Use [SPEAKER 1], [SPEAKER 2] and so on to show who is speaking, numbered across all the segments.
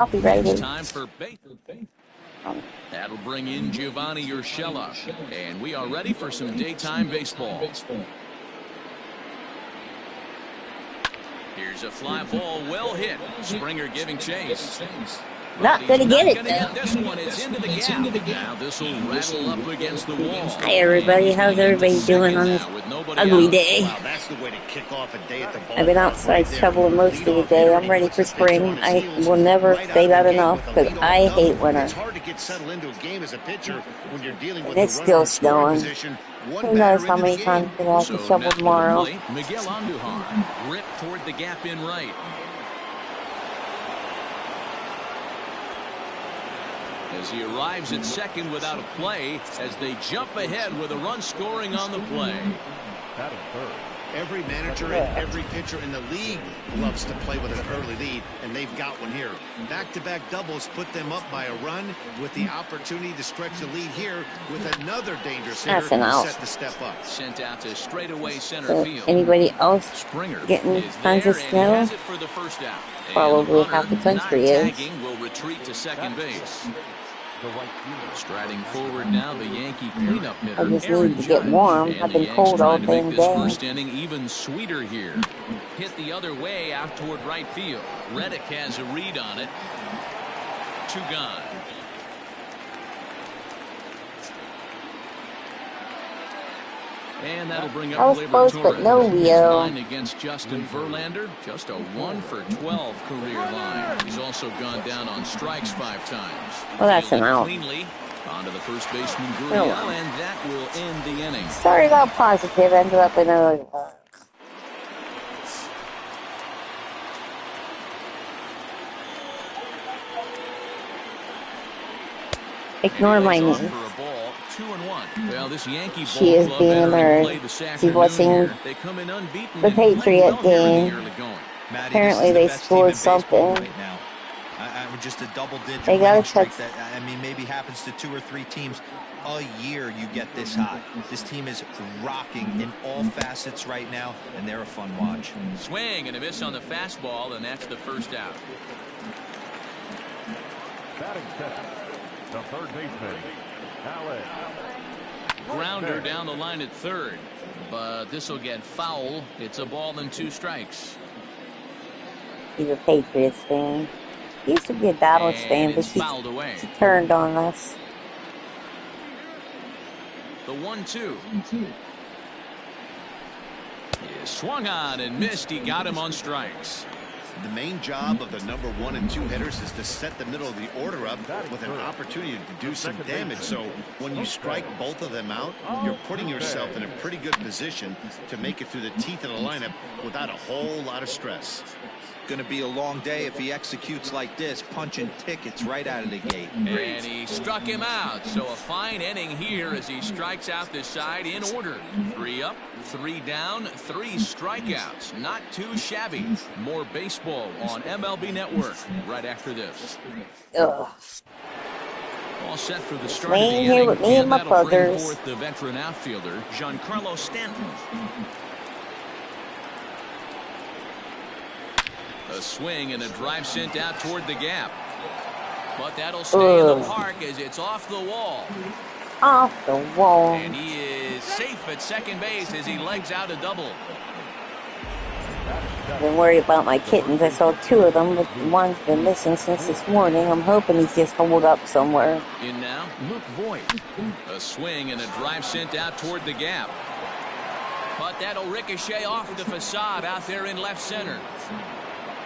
[SPEAKER 1] Copyrighted.
[SPEAKER 2] Time for base. That'll bring in Giovanni Urshela. And we are ready for some daytime baseball. Here's a fly ball, well hit. Springer giving chase.
[SPEAKER 1] Not gonna get it,
[SPEAKER 2] Get this one. It's into the gap. Now this will rattle up against the wall.
[SPEAKER 1] Hi everybody, how's everybody doing on this ugly day?
[SPEAKER 3] Wow, that's the way to kick off a day at the ball.
[SPEAKER 1] I've been outside shoveling most of the day. I'm ready for spring. I will never say that enough because I hate winter.
[SPEAKER 3] It's hard to get settled into a game as a pitcher when you're dealing with
[SPEAKER 1] It's still snowing. Who knows how many times I'll have to shovel tomorrow.
[SPEAKER 2] Miguel Andujar ripped toward the gap in right. As he arrives at second without a play, as they jump ahead with a run scoring on the play.
[SPEAKER 3] Every manager and every pitcher in the league loves to play with an early lead, and they've got one here. Back-to-back doubles put them up by a run with the opportunity to stretch the lead here with another dangerous hitter set to step up.
[SPEAKER 2] Sent out to straightaway center field.
[SPEAKER 1] Anybody else
[SPEAKER 2] Springer
[SPEAKER 1] getting tons of snow?
[SPEAKER 2] For the first out.
[SPEAKER 1] Probably half the country is.
[SPEAKER 2] Will retreat to second base. Striding forward now, the Yankee cleanup hitter.
[SPEAKER 1] I just need to get warm. I've been cold all day and day.
[SPEAKER 2] First inning even sweeter here. Hit the other way out toward right field. Reddick has a read on it. 2 gone. And that'll bring up
[SPEAKER 1] close, but no Leo.
[SPEAKER 2] Against Justin Verlander. Just a 1 for 12 career line. He's also gone down on strikes 5 times.
[SPEAKER 1] Well, that's an out.
[SPEAKER 2] Cleanly onto the first baseman Gurriel, and that will end the inning.
[SPEAKER 1] Started out positive, ended up in a. Ignore my knee.
[SPEAKER 2] Well, this Yankee
[SPEAKER 1] she is being a nerd. She's watching the Patriot game. Apparently they scored something.
[SPEAKER 4] Just a double-digit.
[SPEAKER 1] They got to touch.
[SPEAKER 4] That, I mean, maybe happens to 2 or 3 teams a year. You get this hot. This team is rocking in all facets right now, and they're a fun watch.
[SPEAKER 2] Swing and a miss on the fastball, and that's the first out.
[SPEAKER 5] Batting second, the third baseman, Alex.
[SPEAKER 2] Grounder down the line at third, but this will get foul. It's a ball and 2 strikes.
[SPEAKER 1] He's a Patriots fan. He used to be a Dallas fan, but she turned on us.
[SPEAKER 2] The 1-2. He swung on and missed. He got him on strikes.
[SPEAKER 3] The main job of the number 1 and 2 hitters is to set the middle of the order up with an opportunity to do some damage. So when you strike both of them out, you're putting yourself in a pretty good position to make it through the teeth of the lineup without a whole lot of stress.
[SPEAKER 4] Going to be a long day if he executes like this, punching tickets right out of the gate.
[SPEAKER 2] And he struck him out. So a fine inning here as he strikes out this side in order. 3 up, 3 down, 3 strikeouts. Not too shabby. More baseball on MLB Network right after this.
[SPEAKER 1] Ugh.
[SPEAKER 2] All set for the start
[SPEAKER 1] of the inning. Here with me and my brothers.
[SPEAKER 2] Forth the veteran outfielder, Giancarlo Stanton. A swing and a drive sent out toward the gap. But that'll stay in the park as it's off the wall.
[SPEAKER 1] Off the wall.
[SPEAKER 2] And he is safe at second base as he legs out a double.
[SPEAKER 1] I've been worried about my kittens. I saw 2 of them, but one's been missing since this morning. I'm hoping he's just holed up somewhere.
[SPEAKER 2] In now, Luke Voigt. A swing and a drive sent out toward the gap. But that'll ricochet off the facade out there in left center.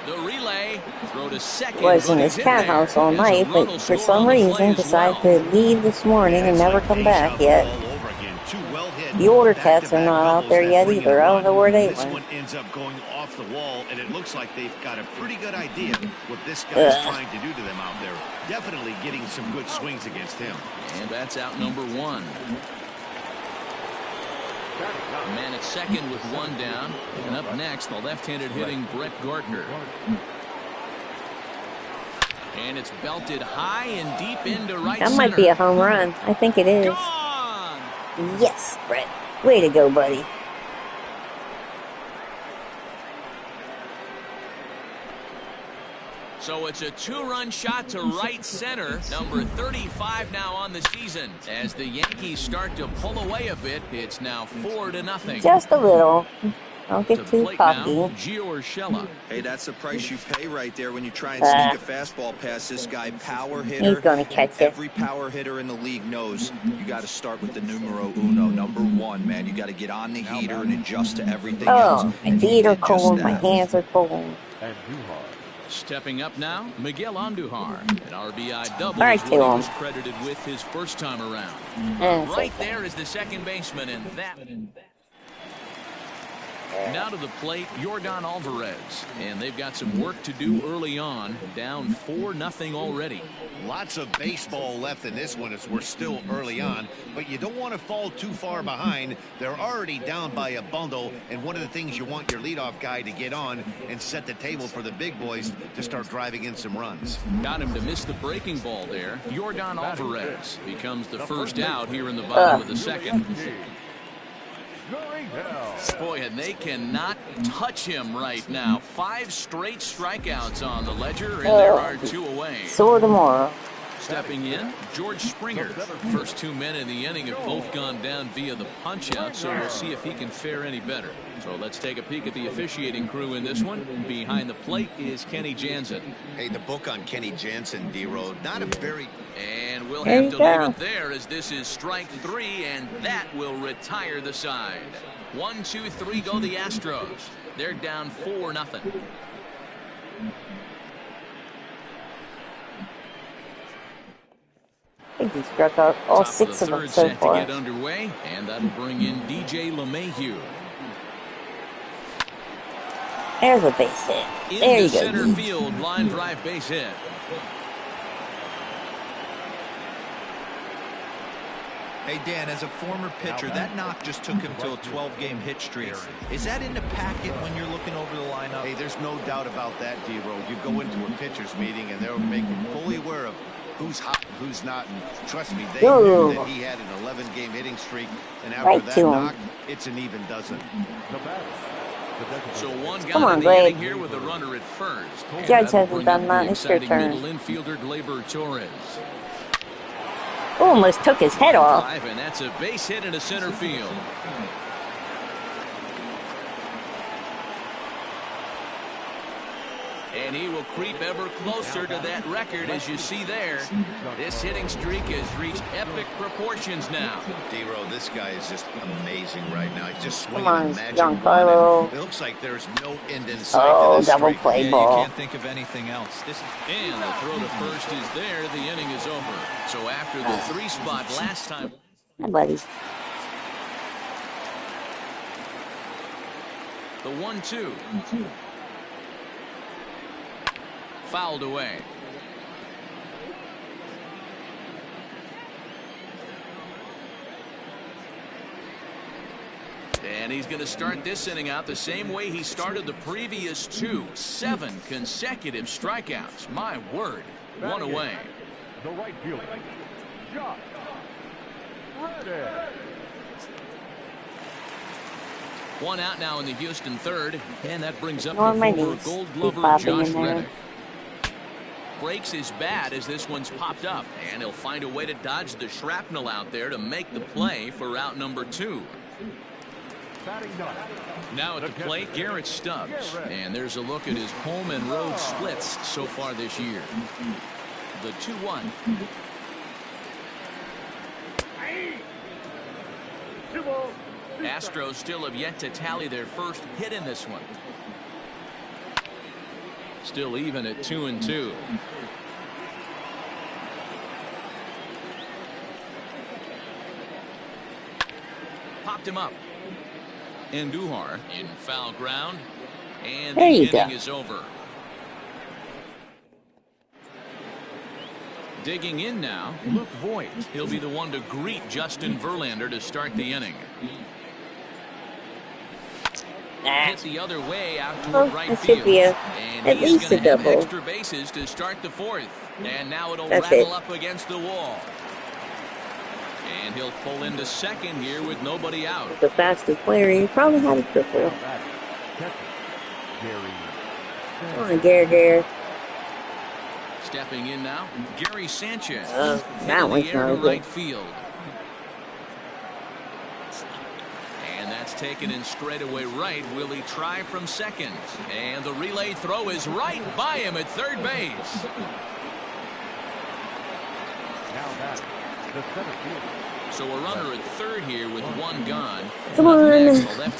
[SPEAKER 2] The relay, throw to second.
[SPEAKER 1] Was in his cat house all night, but for some reason decided to leave this morning and never come back yet. The older cats are not out there yet either. I don't know where they went.
[SPEAKER 3] This one ends up going off the wall, and it looks like they've got a pretty good idea what this guy's trying to do to them out there. Definitely getting some good swings against him.
[SPEAKER 2] And that's out number 1. Man at second with 1 down. And up next, the left-handed hitting Brett Gardner. And it's belted high and deep into right center.
[SPEAKER 1] That might be a home run. I think it is.
[SPEAKER 2] Gone!
[SPEAKER 1] Yes, Brett. Way to go, buddy.
[SPEAKER 2] So it's a 2-run shot to right center. Number 35 now on the season. As the Yankees start to pull away a bit, it's now 4-0.
[SPEAKER 1] Just a little. Don't get too cocky.
[SPEAKER 2] Now, Gio Urshela.
[SPEAKER 4] Hey, that's the price you pay right there when you try and sneak a fastball past this guy. Power hitter.
[SPEAKER 1] He's going to catch it.
[SPEAKER 4] Every power hitter in the league knows you got to start with the numero uno, number 1, man. You got to get on the heater and adjust to everything else.
[SPEAKER 1] Oh, my feet are cold. My hands are cold.
[SPEAKER 5] Andujar.
[SPEAKER 2] Stepping up now, Miguel Andujar. An RBI double
[SPEAKER 1] All right,
[SPEAKER 2] is what he
[SPEAKER 1] Tim.
[SPEAKER 2] was credited with his first time around. Right there is the second baseman, and that... Now to the plate, Yordan Alvarez. And they've got some work to do early on. Down 4-0 already.
[SPEAKER 3] Lots of baseball left in this one as we're still early on, but you don't want to fall too far behind. They're already down by a bundle, and one of the things you want your leadoff guy to get on and set the table for the big boys to start driving in some runs.
[SPEAKER 2] Got him to miss the breaking ball there. Yordan Alvarez becomes the first out here in the bottom of the second. Boy, and they cannot touch him right now. 5 straight strikeouts on the ledger, and there are 2 away.
[SPEAKER 1] Sore tomorrow.
[SPEAKER 2] Stepping in, George Springer. First 2 men in the inning have both gone down via the punch-out, so we'll see if he can fare any better. So let's take a peek at the officiating crew in this one. Behind the plate is Kenny Jansen.
[SPEAKER 3] Hey, the book on Kenny Jansen, D-Road, not a very...
[SPEAKER 2] And we'll have to leave it there as this is strike 3, and that will retire the side. 1, 2, 3 go the Astros. They're down 4-0.
[SPEAKER 1] I think he struck out all 6 of them so far.
[SPEAKER 2] To get underway, and that'll bring in DJ LeMahieu.
[SPEAKER 1] There's a base hit. There you go.
[SPEAKER 2] Center field, line drive base hit.
[SPEAKER 4] Hey, Dan, as a former pitcher, that knock just took him to a 12-game hit streak. Is that in the packet when you're looking over the lineup?
[SPEAKER 3] Hey, there's no doubt about that, D-Road. You go into a pitcher's meeting, and they'll make him fully aware of who's hot and who's not. And trust me, they knew that he had an 11-game hitting streak. And after that knock, it's an even dozen.
[SPEAKER 2] So one guy in the inning here with a runner at first.
[SPEAKER 1] Judge hasn't done that. It's your turn.
[SPEAKER 2] Middle infielder Gleyber Torres.
[SPEAKER 1] Almost took his head off.
[SPEAKER 2] And that's a base hit into center field. And he will creep ever closer to that record, as you see there. This hitting streak has reached epic proportions now.
[SPEAKER 3] D-Row, this guy is just amazing right now. He's just swinging
[SPEAKER 1] Come on,
[SPEAKER 3] a magic
[SPEAKER 1] Giancarlo.
[SPEAKER 3] It looks like there's no end in sight to this
[SPEAKER 1] double
[SPEAKER 3] streak.
[SPEAKER 1] play ball.
[SPEAKER 4] You can't think of anything else.
[SPEAKER 2] And the throw to first is there. The inning is over. So after the 3 spot last time.
[SPEAKER 1] Hi, buddy.
[SPEAKER 2] The 1-2. Fouled away. And he's going to start this inning out the same way he started the previous 2. 7 consecutive strikeouts. My word. 1 away.
[SPEAKER 5] The right fielder, Josh Reddick.
[SPEAKER 2] 1 out now in the Houston third, and that brings up
[SPEAKER 1] On
[SPEAKER 2] the
[SPEAKER 1] my
[SPEAKER 2] former
[SPEAKER 1] knees.
[SPEAKER 2] Gold
[SPEAKER 1] Keep
[SPEAKER 2] Glover
[SPEAKER 1] popping
[SPEAKER 2] Josh
[SPEAKER 1] in there.
[SPEAKER 2] Reddick. Breaks his bat as this one's popped up, and he'll find a way to dodge the shrapnel out there to make the play for out number 2. Now at the plate, Garrett Stubbs, and there's a look at his home and road splits so far this year. The 2-1. Astros still have yet to tally their first hit in this one. Still even at 2-2. Popped him up. Andujar in foul ground. And the inning is over. Digging in now, Luke Voigt. He'll be the one to greet Justin Verlander to start the inning. Hit the other way out toward right field. And he's going to have extra bases to start the 4th. And now it'll rattle up against the wall. And he'll pull into second here with nobody out.
[SPEAKER 1] The fastest player, he probably had a triple. Come on, Gary.
[SPEAKER 2] Stepping in now, Gary Sanchez.
[SPEAKER 1] That one's no good.
[SPEAKER 2] Right field. And that's taken in straightaway right. Will he try from second? And the relay throw is right by him at third base.
[SPEAKER 5] Now back, the center fielder.
[SPEAKER 2] So a runner at third here with one gone.
[SPEAKER 1] Come on,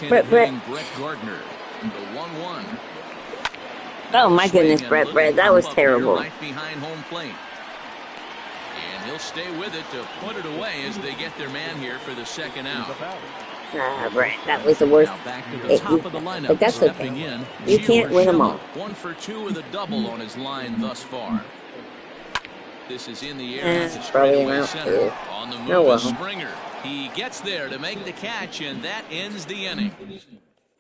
[SPEAKER 2] Brett.
[SPEAKER 1] Brett
[SPEAKER 2] Gardner. The 1-1.
[SPEAKER 1] Oh my goodness, Brett. That was terrible.
[SPEAKER 2] Right behind home plate. And he'll stay with it to put it away as they get their man here for the second out.
[SPEAKER 1] Brett, that was the worst.
[SPEAKER 2] Now back to the top of the lineup.
[SPEAKER 1] But that's
[SPEAKER 2] Stepping
[SPEAKER 1] okay.
[SPEAKER 2] in,
[SPEAKER 1] You can't win them all.
[SPEAKER 2] 1 for 2 with a double on his line thus far. This is in the air.
[SPEAKER 1] Probably not
[SPEAKER 2] Center. On the move
[SPEAKER 1] well.
[SPEAKER 2] is Springer. He gets there to make the catch, and that ends the inning.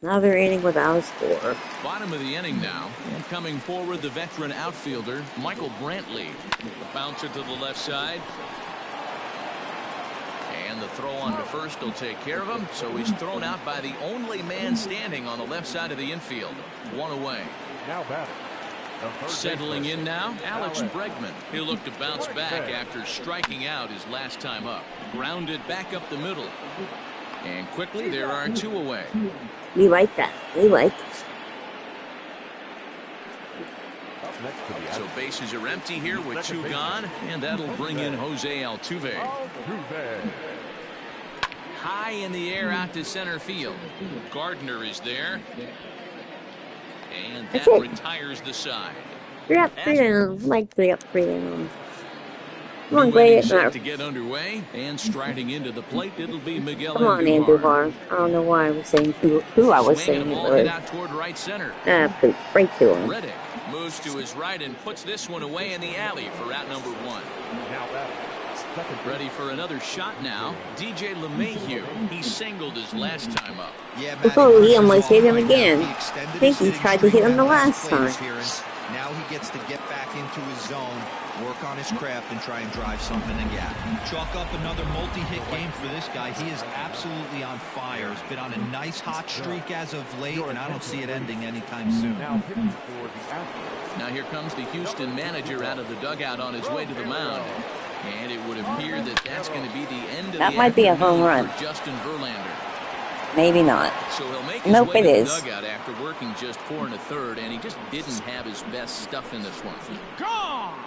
[SPEAKER 1] Another inning without a score.
[SPEAKER 2] Bottom of the inning now. And coming forward, the veteran outfielder, Michael Brantley. Bouncer to the left side. And the throw on to first will take care of him. So he's thrown out by the only man standing on the left side of the infield. 1 away.
[SPEAKER 5] Now back.
[SPEAKER 2] Settling in now, Alex Bregman. He'll look to bounce back after striking out his last time up. Grounded back up the middle. And quickly, there are 2 away.
[SPEAKER 1] We like that. We like it.
[SPEAKER 2] So bases are empty here with 2 gone, and that'll bring in Jose Altuve. High in the air out to center field. Gardner is there. And that retires the side.
[SPEAKER 1] 3 up, 3 down. Like 3 up, 3 down. Come on, Glade.
[SPEAKER 2] To get underway and striding into the plate, it'll be Miguel.
[SPEAKER 1] Come on, Andujar. I don't know why I was saying who I was saying it was.
[SPEAKER 2] Out toward right center.
[SPEAKER 1] Poop. Right to him.
[SPEAKER 2] Reddick moves to his right and puts this one away in the alley for out number 1.
[SPEAKER 5] Now back.
[SPEAKER 2] Ready for another shot now. DJ LeMahieu. He singled his last time up.
[SPEAKER 4] Yeah,
[SPEAKER 1] oh, he almost hit him again. I think he tried to hit him the last time.
[SPEAKER 4] Now he gets to get back into his zone, work on his craft, and try and drive something in the gap. Chalk up another multi-hit game for this guy. He is absolutely on fire. He's been on a nice hot streak as of late, and I don't see it ending anytime soon.
[SPEAKER 2] Now here comes the Houston manager out of the dugout on his way to the mound. And it would appear that that's going to be the end of
[SPEAKER 1] that might be a home run.
[SPEAKER 2] Justin Verlander.
[SPEAKER 1] Maybe not.
[SPEAKER 2] So he'll make his
[SPEAKER 1] nope,
[SPEAKER 2] way
[SPEAKER 1] it
[SPEAKER 2] to
[SPEAKER 1] is.
[SPEAKER 2] the dugout after working just 4 1/3, and he just didn't have his best stuff in this one. Gone!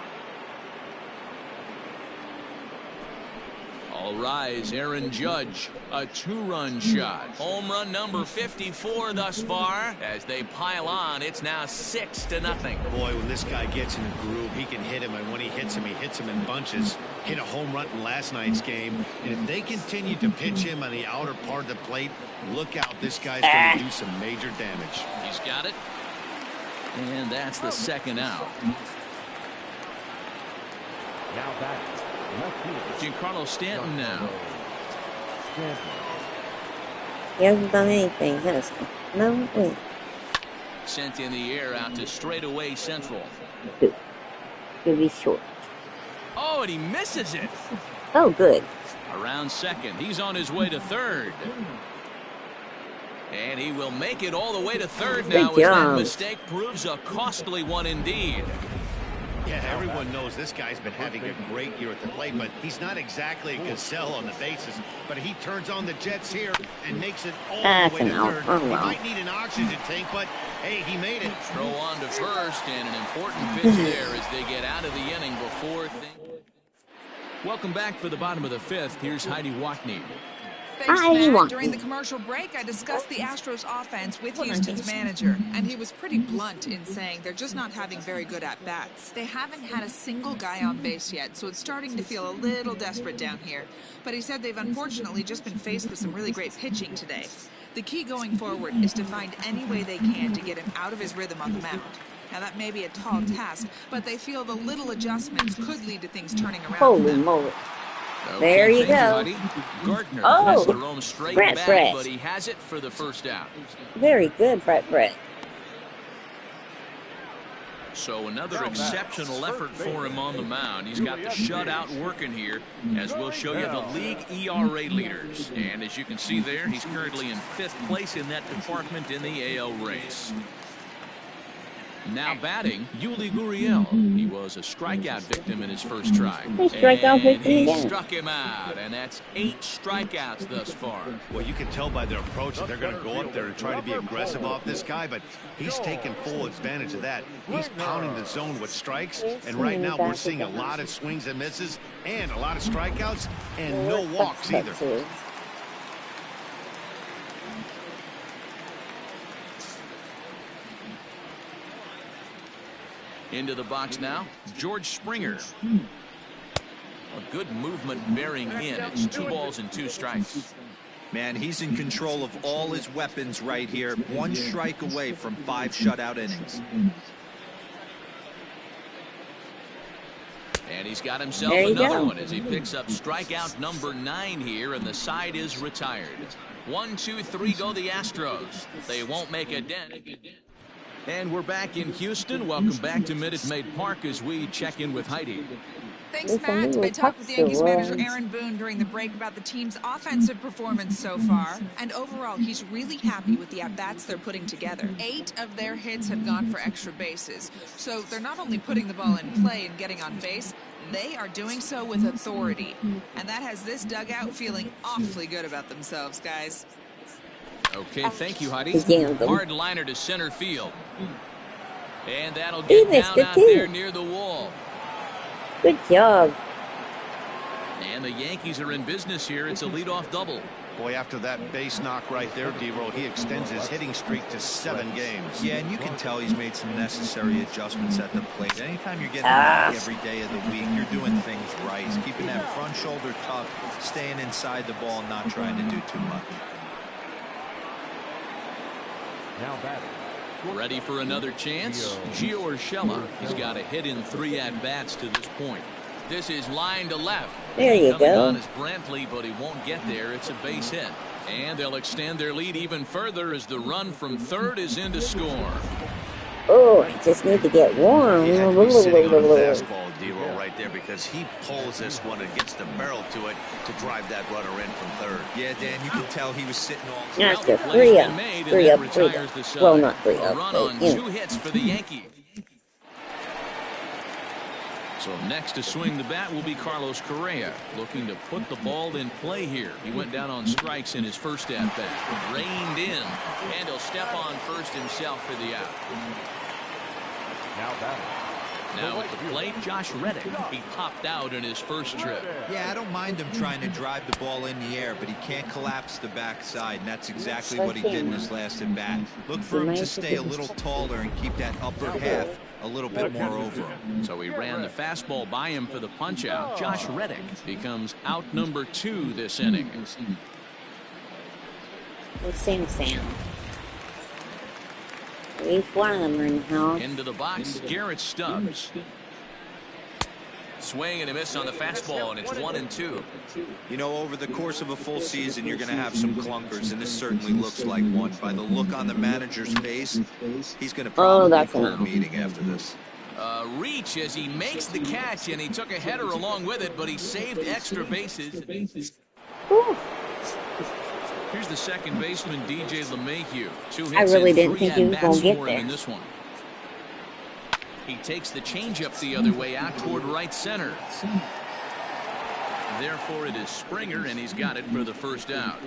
[SPEAKER 2] All rise, Aaron Judge. A 2-run shot. Home run number 54 thus far. As they pile on, it's now 6-0.
[SPEAKER 3] Boy, when this guy gets in a groove, he can hit him, and when he hits him in bunches. Hit a home run in last night's game, and if they continue to pitch him on the outer part of the plate, look out, this guy's going to do some major damage.
[SPEAKER 2] He's got it. And that's the second out.
[SPEAKER 5] Now back.
[SPEAKER 2] Giancarlo Stanton now.
[SPEAKER 1] He hasn't done anything, has he? No? Wait.
[SPEAKER 2] Sent in the air out to straightaway central.
[SPEAKER 1] Good. Could be short.
[SPEAKER 2] Oh, and he misses it.
[SPEAKER 1] Oh, good.
[SPEAKER 2] Around second. He's on his way to third. And he will make it all the way to third now as that mistake proves a costly one indeed.
[SPEAKER 3] Yeah, everyone knows this guy's been having a great year at the plate, but he's not exactly a gazelle on the bases. But he turns on the jets here and makes it all the way to third.
[SPEAKER 1] Oh, well.
[SPEAKER 3] He might need an oxygen tank, but hey, he made it.
[SPEAKER 2] Throw on to first, and an important pitch there as they get out of the inning before things. Welcome back for the bottom of the 5th. Here's Heidi Watney.
[SPEAKER 6] Thanks, Matt. During the commercial break, I discussed the Astros offense with Houston's manager, and he was pretty blunt in saying they're just not having very good at-bats. They haven't had a single guy on base yet, so it's starting to feel a little desperate down here. But he said they've unfortunately just been faced with some really great pitching today. The key going forward is to find any way they can to get him out of his rhythm on the mound. Now, that may be a tall task, but they feel the little adjustments could lead to things turning around.
[SPEAKER 1] Holy moly.
[SPEAKER 2] Okay,
[SPEAKER 1] there you go.
[SPEAKER 2] Gardner
[SPEAKER 1] oh,
[SPEAKER 2] the roam straight
[SPEAKER 1] Brett,
[SPEAKER 2] back,
[SPEAKER 1] Brett.
[SPEAKER 2] But he has it for the first out.
[SPEAKER 1] Very good, Brett.
[SPEAKER 2] So another exceptional effort for him on the mound. He's got the shutout working here, as we'll show you the league ERA leaders. And as you can see there, he's currently in 5th place in that department in the AL race. Now batting, Yuli Gurriel. He was a strikeout victim in his first try.
[SPEAKER 1] And
[SPEAKER 2] he struck him out, and that's 8 strikeouts thus far.
[SPEAKER 3] Well, you can tell by their approach that they're going to go up there and try to be aggressive off this guy, but he's taking full advantage of that. He's pounding the zone with strikes, and right now we're seeing a lot of swings and misses and a lot of strikeouts and no walks either.
[SPEAKER 2] Into the box now, George Springer. A good movement bearing in. It's 2 balls and 2 strikes.
[SPEAKER 4] Man, he's in control of all his weapons right here. 1 strike away from 5 shutout innings.
[SPEAKER 2] And he's got himself another one as he picks up strikeout number 9 here, and the side is retired. 1, 2, 3 go the Astros. They won't make a dent. And we're back in Houston. Welcome back to Minute Maid Park as we check in with Heidi.
[SPEAKER 6] Thanks, Matt. I talked with Yankees manager Aaron Boone during the break about the team's offensive performance so far. And overall, he's really happy with the at-bats they're putting together. 8 of their hits have gone for extra bases. So they're not only putting the ball in play and getting on base, they are doing so with authority. And that has this dugout feeling awfully good about themselves, guys.
[SPEAKER 2] Okay, thank you, Heidi. Hard liner to center field. And that'll get down out there near the wall.
[SPEAKER 1] Good job.
[SPEAKER 2] And the Yankees are in business here. It's a leadoff double.
[SPEAKER 3] Boy, after that base knock right there, D-Roll, he extends his hitting streak to 7 games.
[SPEAKER 4] Yeah, and you can tell he's made some necessary adjustments at the plate. Anytime you're getting lucky every day of the week, you're doing things right. He's keeping that front shoulder tough, staying inside the ball, and not trying to do too much.
[SPEAKER 5] Now batting.
[SPEAKER 2] Ready for another chance? Gio Urshela. He's got a hit in 3 at-bats to this point. This is line to left.
[SPEAKER 1] There you
[SPEAKER 2] Coming
[SPEAKER 1] go.
[SPEAKER 2] on is Brantley, but he won't get there. It's a base hit. And they'll extend their lead even further as the run from third is in to score.
[SPEAKER 1] Oh, I just need to get warm.
[SPEAKER 3] He had to be sitting on the fastball, D-Roll, right there, because he pulls this one and gets the barrel to it to drive that runner in from third.
[SPEAKER 4] Yeah, Dan, you can tell he was sitting all.
[SPEAKER 1] That's the 3 up. 3 up, 3 up. Well, not 3
[SPEAKER 2] A
[SPEAKER 1] up,
[SPEAKER 2] run
[SPEAKER 1] but,
[SPEAKER 2] on
[SPEAKER 1] you
[SPEAKER 2] 2
[SPEAKER 1] know.
[SPEAKER 2] hits for the Yankees. So next to swing the bat will be Carlos Correa, looking to put the ball in play here. He went down on strikes in his first at-bat. Reined in, and he'll step on first himself for the out.
[SPEAKER 5] Now batting.
[SPEAKER 2] Now at the plate, Josh Reddick. He popped out in his first trip.
[SPEAKER 4] Yeah, I don't mind him trying to drive the ball in the air, but he can't collapse the backside, and that's exactly what he did in his last at-bat. Look for him to stay a little taller and keep that upper half a little bit more over him.
[SPEAKER 2] So he ran the fastball by him for the punch-out. Josh Reddick becomes out number 2 this inning.
[SPEAKER 1] Same Sam. At least one of them are in the house.
[SPEAKER 2] Into the box, Garrett Stubbs. Swing and a miss on the fastball, and it's 1-2.
[SPEAKER 4] You know, over the course of a full season, you're going to have some clunkers, and this certainly looks like one. By the look on the manager's face, he's going to probably call a meeting after this.
[SPEAKER 2] Reach as he makes the catch, and he took a header along with it, but he saved extra bases. Here's the second baseman, DJ LeMahieu. 2 hits
[SPEAKER 1] I really
[SPEAKER 2] and
[SPEAKER 1] didn't
[SPEAKER 2] 3
[SPEAKER 1] think he was
[SPEAKER 2] at-bats
[SPEAKER 1] gonna get
[SPEAKER 2] for him
[SPEAKER 1] there.
[SPEAKER 2] in this one. He takes the changeup the other way out toward right center. Therefore, it is Springer, and he's got it for the first out.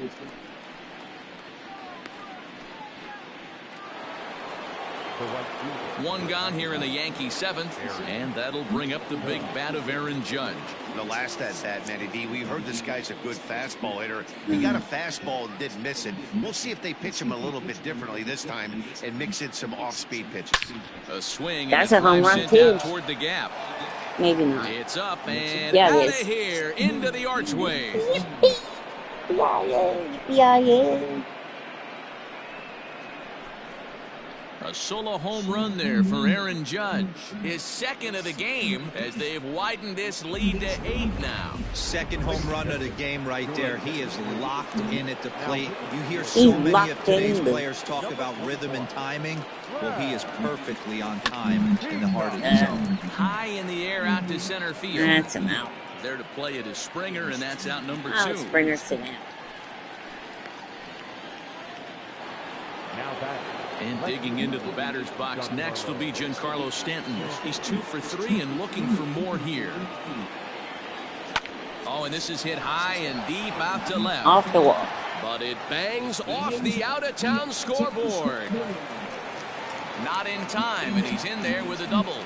[SPEAKER 2] One gone here in the Yankee 7th, and that'll bring up the big bat of Aaron Judge.
[SPEAKER 3] The last at-bat, Matty D, we heard this guy's a good fastball hitter. He got a fastball and didn't miss it. We'll see if they pitch him a little bit differently this time and mix in some off-speed pitches.
[SPEAKER 2] A swing.
[SPEAKER 1] That's
[SPEAKER 2] and
[SPEAKER 1] a home run, too.
[SPEAKER 2] Toward the gap.
[SPEAKER 1] Maybe not.
[SPEAKER 2] It's up and
[SPEAKER 1] Yeah,
[SPEAKER 2] out
[SPEAKER 1] it
[SPEAKER 2] of
[SPEAKER 1] is.
[SPEAKER 2] here into the archway.
[SPEAKER 1] Yeah.
[SPEAKER 2] A solo home run there for Aaron Judge. His second of the game as they've widened this lead to 8 now.
[SPEAKER 4] Second home run of the game right there. He is locked in at the plate. You hear so many of today's players talk about rhythm and timing. Well, he is perfectly on time in the heart of the zone.
[SPEAKER 2] High in the air out to center field.
[SPEAKER 1] That's him out.
[SPEAKER 2] There to play it is Springer, and that's out number 2.
[SPEAKER 1] Oh, Springer, sit down.
[SPEAKER 5] Now batting.
[SPEAKER 2] And digging into the batter's box next will be Giancarlo Stanton. He's 2 for 3 and looking for more here. Oh, and this is hit high and deep out to left.
[SPEAKER 1] Off the wall.
[SPEAKER 2] But it bangs off the out-of-town scoreboard. Not in time, and he's in there with a double.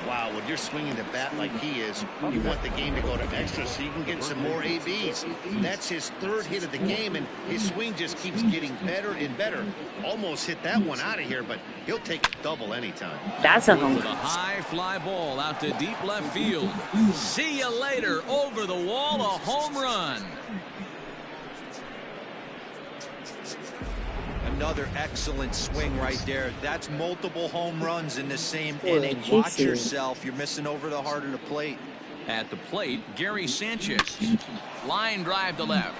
[SPEAKER 3] Wow, when you're swinging the bat like he is, you want the game to go to extra so you can get some more ABs. That's his 3rd hit of the game, and his swing just keeps getting better and better. Almost hit that one out of here, but he'll take a double anytime.
[SPEAKER 1] That's a home
[SPEAKER 2] run. A high fly ball out to deep left field. See you later. Over the wall, a home run.
[SPEAKER 4] Another excellent swing right there. That's multiple home runs in the same inning. Watch yourself. You're missing over the heart of the plate.
[SPEAKER 2] At the plate, Gary Sanchez. Line drive to left.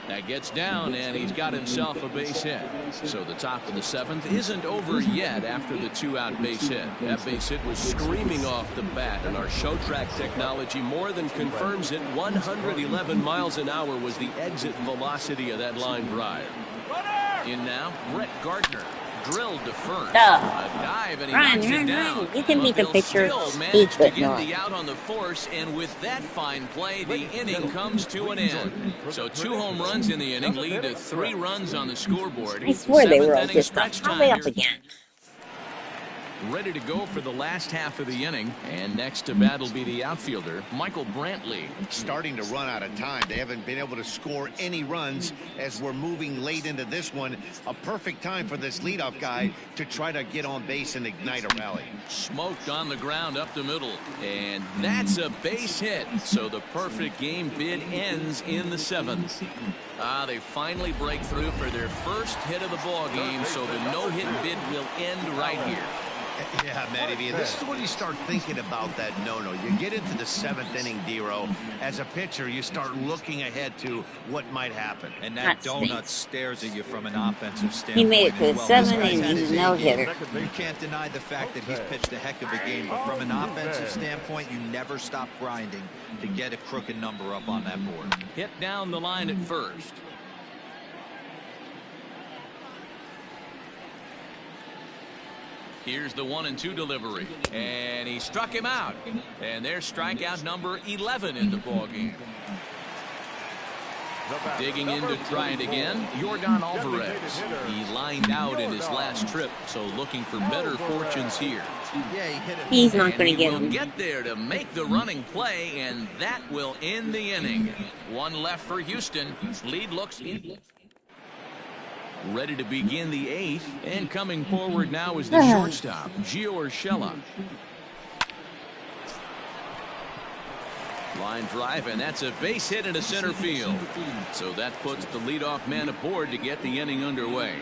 [SPEAKER 2] That gets down, and he's got himself a base hit. So the top of the 7th isn't over yet after the 2-out base hit. That base hit was screaming off the bat, and our show track technology more than confirms it. 111 miles an hour was the exit velocity of that line drive. In now, Brett Gardner. Drilled to first. A dive, and he knocks it down.
[SPEAKER 1] You can beat the pitcher.
[SPEAKER 2] Managed to get the out on the force, and with that fine play, the inning comes to an end. So 2 home runs in the inning lead to 3 runs on the scoreboard.
[SPEAKER 1] I swear they were all just up. How are they up again?
[SPEAKER 2] Ready to go for the last half of the inning, and next to bat will be the outfielder, Michael Brantley.
[SPEAKER 3] Starting to run out of time. They haven't been able to score any runs as we're moving late into this one. A perfect time for this leadoff guy to try to get on base and ignite a rally.
[SPEAKER 2] Smoked on the ground up the middle, and that's a base hit. So the perfect game bid ends in the 7th. They finally break through for their first hit of the ball game, so the no-hit bid will end right here.
[SPEAKER 3] Yeah, Matty, this is when you start thinking about that no-no. You get into the 7th inning, D-Row. As a pitcher, you start looking ahead to what might happen.
[SPEAKER 4] And that donut stares at you from an offensive standpoint.
[SPEAKER 1] He made it to the 7th inning, no-hitter.
[SPEAKER 4] You can't deny the fact that he's pitched a heck of a game, but from an offensive standpoint, you never stop grinding to get a crooked number up on that board.
[SPEAKER 2] Hit down the line at first. Here's the 1-2 delivery, and he struck him out. And there's strikeout number 11 in the ballgame. Digging in to try it again, Yordan Alvarez. He lined out in his last trip, so looking for better fortunes here.
[SPEAKER 1] He's not going to get him.
[SPEAKER 2] Get there to make the running play, and that will end the inning. 1 left for Houston. Lead looks in. Ready to begin the 8th, and coming forward now is the shortstop, Gio Urshela. Line drive, and that's a base hit into center field. So that puts the leadoff man aboard to get the inning underway.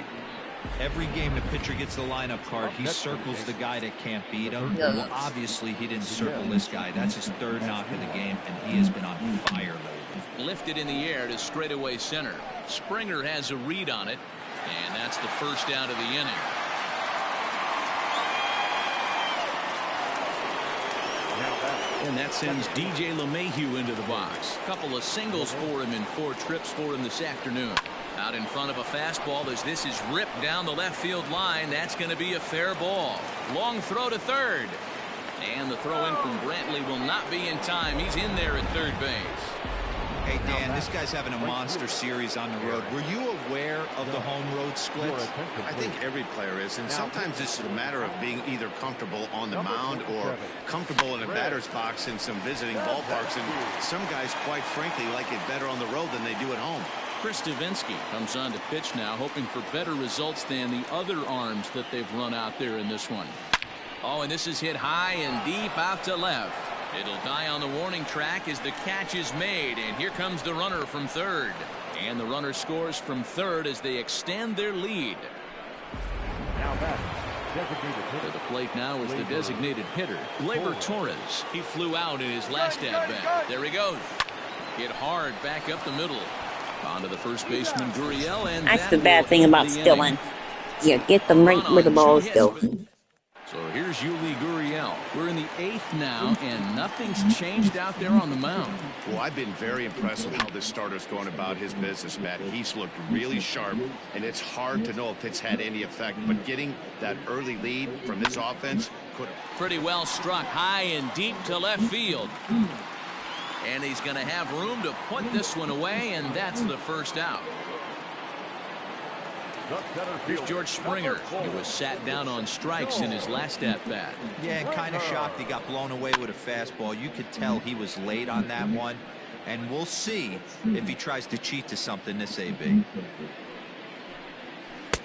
[SPEAKER 4] Every game the pitcher gets the lineup card, he circles the guy that can't beat him. Well, obviously he didn't circle this guy. That's his 3rd knock of the game, and he has been on fire lately.
[SPEAKER 2] Lifted in the air to straightaway center. Springer has a read on it, and that's the first out of the inning. And that sends DJ LeMahieu into the box. Couple of singles for him in 4 trips for him this afternoon. Out in front of a fastball as this is ripped down the left field line. That's going to be a fair ball. Long throw to third. And the throw in from Brantley will not be in time. He's in there at third base.
[SPEAKER 4] Hey, Dan, this guy's having a monster series on the road. Were you aware of the home road splits?
[SPEAKER 3] I think every player is, and sometimes this is a matter of being either comfortable on the mound or comfortable in a batter's box in some visiting ballparks, and some guys, quite frankly, like it better on the road than they do at home.
[SPEAKER 2] Chris Davinsky comes on to pitch now, hoping for better results than the other arms that they've run out there in this one. Oh, and this is hit high and deep out to left. It'll die on the warning track as the catch is made, and here comes the runner from third. And the runner scores from third as they extend their lead. To the plate now is the designated hitter, Gleyber Torres. He flew out in his last at-bat. There he goes. Hit hard back up the middle. On to the first baseman, Gurriel, and
[SPEAKER 1] that's the bad thing about stealing. You get them right where the ball is going.
[SPEAKER 2] So here's Here's Yuli Gurriel. We're in the 8th now, and nothing's changed out there on the mound.
[SPEAKER 3] Well, I've been very impressed with how this starter's going about his business, Matt. He's looked really sharp, and it's hard to know if it's had any effect. But getting that early lead from this offense could have.
[SPEAKER 2] Pretty well struck high and deep to left field. And he's going to have room to put this one away, and that's the first out. Here's George Springer. He was sat down on strikes in his last at-bat.
[SPEAKER 4] Yeah, and kind of shocked he got blown away with a fastball. You could tell he was late on that one. And we'll see if he tries to cheat to something this AB.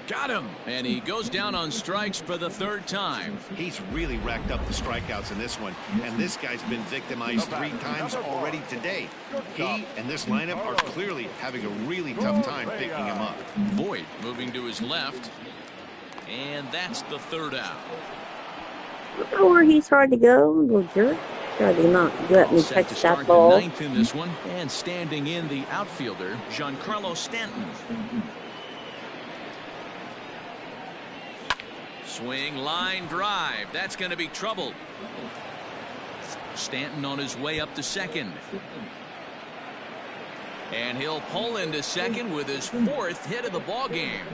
[SPEAKER 2] Got him. And he goes down on strikes for the 3rd time.
[SPEAKER 3] He's really racked up the strikeouts in this one, and this guy's been victimized 3 times already today. He and this lineup are clearly having a really tough time picking him up.
[SPEAKER 2] Voit moving to his left, and that's the 3rd out.
[SPEAKER 1] I don't know where he's hard to go, little jerk. Try to not let me
[SPEAKER 2] Set
[SPEAKER 1] catch
[SPEAKER 2] to
[SPEAKER 1] that
[SPEAKER 2] start
[SPEAKER 1] ball.
[SPEAKER 2] the 9th in this one, and standing in the outfielder, Giancarlo Stanton. Swing, line, drive. That's going to be trouble. Stanton on his way up to second. And he'll pull into second with his 4th hit of the ball game.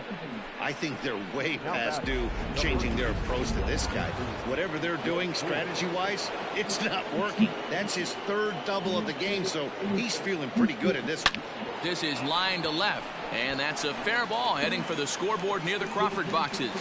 [SPEAKER 3] I think they're way past due changing their approach to this guy. Whatever they're doing strategy-wise, it's not working. That's his 3rd double of the game, so he's feeling pretty good in this one.
[SPEAKER 2] This is line to left, and that's a fair ball heading for the scoreboard near the Crawford boxes.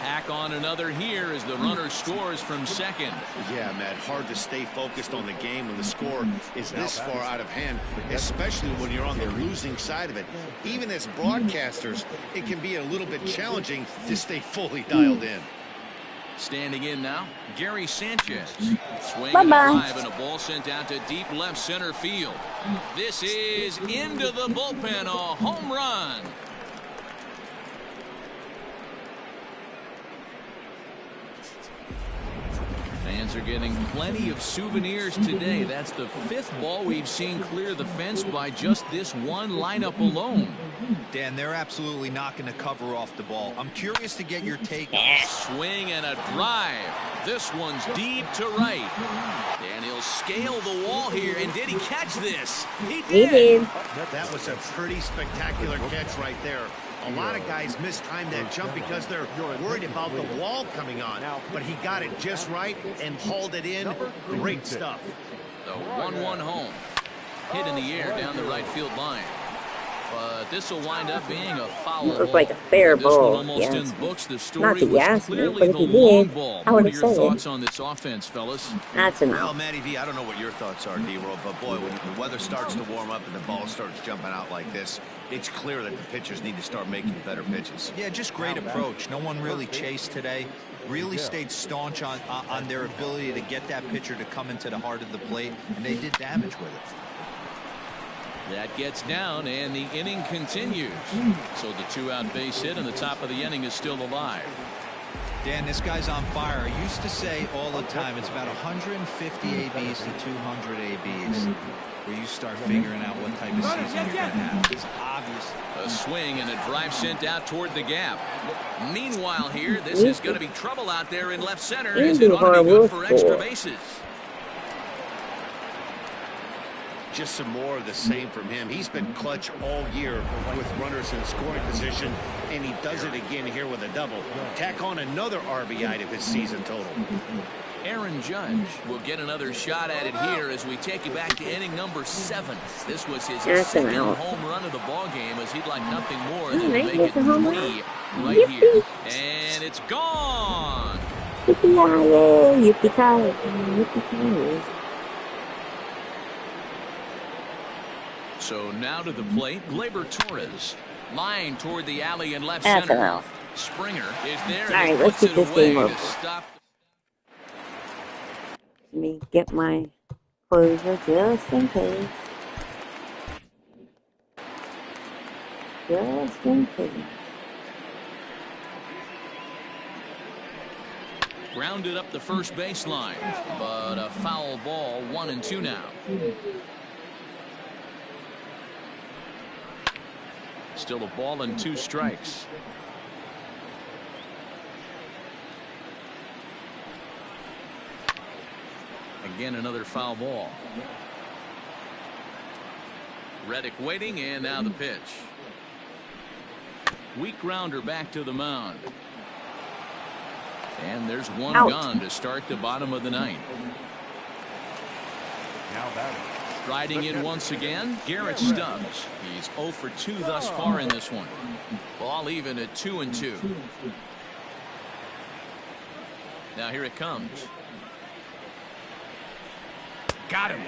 [SPEAKER 2] Tack on another here as the runner scores from second.
[SPEAKER 3] Yeah, Matt, hard to stay focused on the game when the score is this far out of hand, especially when you're on the losing side of it. Even as broadcasters, it can be a little bit challenging to stay fully dialed in.
[SPEAKER 2] Standing in now, Gary Sanchez. Swing and a drive and a ball sent out to deep left center field. This is into the bullpen, a home run. Fans are getting plenty of souvenirs today. That's the 5th ball we've seen clear the fence by just this one lineup alone.
[SPEAKER 4] Dan, they're absolutely not going to cover off the ball. I'm curious to get your take.
[SPEAKER 2] Swing and a drive. This one's deep to right. And he'll scale the wall here. And did he catch this? He did.
[SPEAKER 3] That was a pretty spectacular catch right there. A lot of guys mistime that jump because they're worried about the wall coming on. But he got it just right and hauled it in. Great stuff.
[SPEAKER 2] The 1-1 home. Hit in the air down the right field line. But this will wind up being a foul ball.
[SPEAKER 1] Looks like a fair ball.
[SPEAKER 2] Almost
[SPEAKER 1] Yeah.
[SPEAKER 2] in books. The
[SPEAKER 1] Not
[SPEAKER 2] story
[SPEAKER 1] that you
[SPEAKER 2] was
[SPEAKER 1] asked me,
[SPEAKER 2] clearly
[SPEAKER 1] but if
[SPEAKER 2] the
[SPEAKER 1] you
[SPEAKER 2] long
[SPEAKER 1] did,
[SPEAKER 2] ball.
[SPEAKER 1] I
[SPEAKER 2] What
[SPEAKER 1] would
[SPEAKER 2] are
[SPEAKER 1] have
[SPEAKER 2] your
[SPEAKER 1] said it.
[SPEAKER 2] thoughts on this offense, fellas?
[SPEAKER 1] That's enough.
[SPEAKER 3] Well, Matty V, I don't know what your thoughts are, D-Roll, but boy, when the weather starts to warm up and the ball starts jumping out like this, it's clear that the pitchers need to start making better pitches.
[SPEAKER 4] Yeah, just great approach. No one really chased today. Really stayed staunch on their ability to get that pitcher to come into the heart of the plate, and they did damage with it.
[SPEAKER 2] That gets down, and the inning continues. So the 2-out base hit, and the top of the inning is still alive.
[SPEAKER 4] Dan, this guy's on fire. I used to say all the time, it's about 150 ABs to 200 ABs where you start figuring out what type of season you're going to have. It's obvious.
[SPEAKER 2] A swing and a drive sent out toward the gap. Meanwhile here, this is going to be trouble out there in left center as it ought to be good for extra bases.
[SPEAKER 3] Just some more of the same from him. He's been clutch all year with runners in scoring position, and he does it again here with a double. Tack on another RBI to his season total.
[SPEAKER 2] Aaron Judge will get another shot at it here as we take you back to inning number 7. This was his second home run of the ball game, as he'd like nothing more than to make it 3 right here. And it's gone.
[SPEAKER 1] Yippee-ki-yay, yippee-ki-yay, yippee-ki-yay.
[SPEAKER 2] So now to the plate, Gleyber Torres. Line toward the alley in left
[SPEAKER 1] That's
[SPEAKER 2] center.
[SPEAKER 1] enough.
[SPEAKER 2] Springer is there.
[SPEAKER 1] All right,
[SPEAKER 2] and
[SPEAKER 1] let's
[SPEAKER 2] puts
[SPEAKER 1] get
[SPEAKER 2] it
[SPEAKER 1] this game
[SPEAKER 2] away
[SPEAKER 1] over.
[SPEAKER 2] to stop.
[SPEAKER 1] Let me get my closer just in case. Just in case.
[SPEAKER 2] Grounded up the first baseline, but a foul ball, 1-2 now. Still a ball and 2 strikes. Again, another foul ball. Reddick waiting, and now the pitch. Weak grounder back to the mound. And there's one gone to start the bottom of the ninth.
[SPEAKER 5] Now batting.
[SPEAKER 2] Striding in once again, Garrett Stubbs. He's 0 for 2 thus far in this one. Ball even at 2-2. Now here it comes. Got him.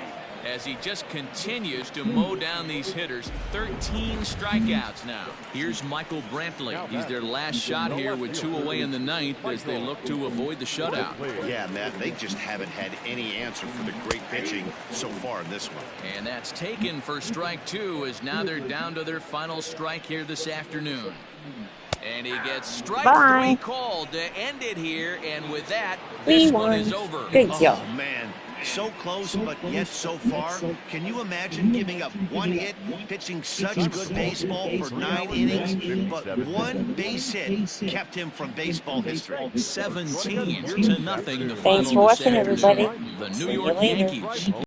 [SPEAKER 2] As he just continues to mow down these hitters. 13 strikeouts now. Here's Michael Brantley. He's their last shot here with 2 away in the ninth as they look to avoid the shutout.
[SPEAKER 3] Yeah, Matt, they just haven't had any answer for the great pitching so far in this one.
[SPEAKER 2] And that's taken for strike 2 as now they're down to their final strike here this afternoon. And he gets strike 3 called to end it here. And with that, this one is over.
[SPEAKER 1] Good job.
[SPEAKER 3] Oh, man. So close, but yet so far. Can you imagine giving up 1 hit, pitching such good baseball for 9 innings, but 1 base hit kept him from baseball history?
[SPEAKER 2] 17-0 the final.
[SPEAKER 1] Thanks for watching, everybody.
[SPEAKER 2] The New York Yankees